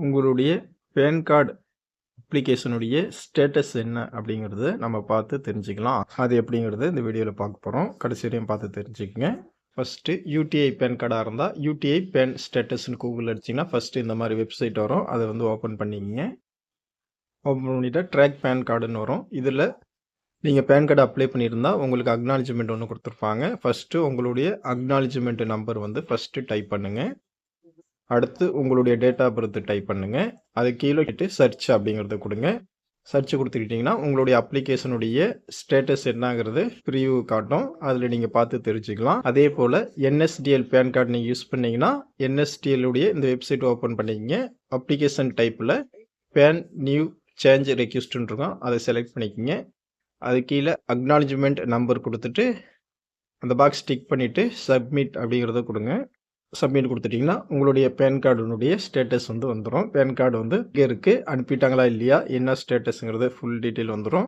உங்களுடைய pan card அப்ளிகேஷனுடைய status என்ன அப்படிங்கிறத நம்ம பார்த்து தெரிஞ்சுக்கலாம். அது எப்படிங்கிறது இந்த வீடியோவில் பார்க்க போகிறோம். கடைசி வரையும் பார்த்து தெரிஞ்சுக்கங்க. ஃபஸ்ட்டு யூடிஐ பேன் கார்டாக இருந்தால் யூடிஐ பேன் ஸ்டேட்டஸ்ன்னு கூகுளில் அடிச்சிங்கன்னா ஃபஸ்ட்டு இந்த மாதிரி வெப்சைட் வரும். அதை வந்து ஓப்பன் பண்ணிக்கங்க. ஓப்பன் பண்ணிவிட்டால் ட்ராக் பேன் கார்டுன்னு வரும். இதில் நீங்கள் பேன் கார்டு அப்ளை பண்ணியிருந்தால் உங்களுக்கு அக்னாலஜ்மெண்ட் ஒன்று கொடுத்துருப்பாங்க. ஃபஸ்ட்டு உங்களுடைய அக்னாலஜ்மெண்ட் நம்பர் வந்து ஃபஸ்ட்டு டைப் பண்ணுங்கள். அடுத்து உங்களுடைய டேட் ஆஃப் பர்த் டைப் பண்ணுங்கள். அது கீழே சர்ச் அப்படிங்கிறத கொடுங்க. சர்ச் கொடுத்துக்கிட்டிங்கன்னா உங்களுடைய அப்ளிகேஷனுடைய ஸ்டேட்டஸ் என்னங்கிறது ப்ரிவ்யூ காட்டும். அதில் நீங்கள் பார்த்து தெரிஞ்சுக்கலாம். அதே போல் என்எஸ்டிஎல் பேன் கார்டு நீங்கள் யூஸ் பண்ணிங்கன்னா என்எஸ்டிஎல்லுடைய இந்த வெப்சைட் ஓப்பன் பண்ணிக்கங்க. அப்ளிகேஷன் டைப்பில் பேன் நியூ சேஞ்ச் ரெக்வெஸ்ட்னு இருக்கும். அதை செலக்ட் பண்ணிக்கோங்க. அது கீழே அக்னாலஜ்மெண்ட் நம்பர் கொடுத்துட்டு அந்த பாக்ஸ் டிக் பண்ணிவிட்டு சப்மிட் அப்படிங்கிறத கொடுங்க. சப்மிட் கொடுத்துட்டிங்கன்னா உங்களுடைய பேன் கார்டுனுடைய ஸ்டேட்டஸ் வந்து வந்துடும். பேன் கார்டு வந்து இங்கே இருக்குது, அனுப்பிட்டாங்களா இல்லையா, என்ன ஸ்டேட்டஸுங்கிறது ஃபுல் டீட்டெயில் வந்துடும்.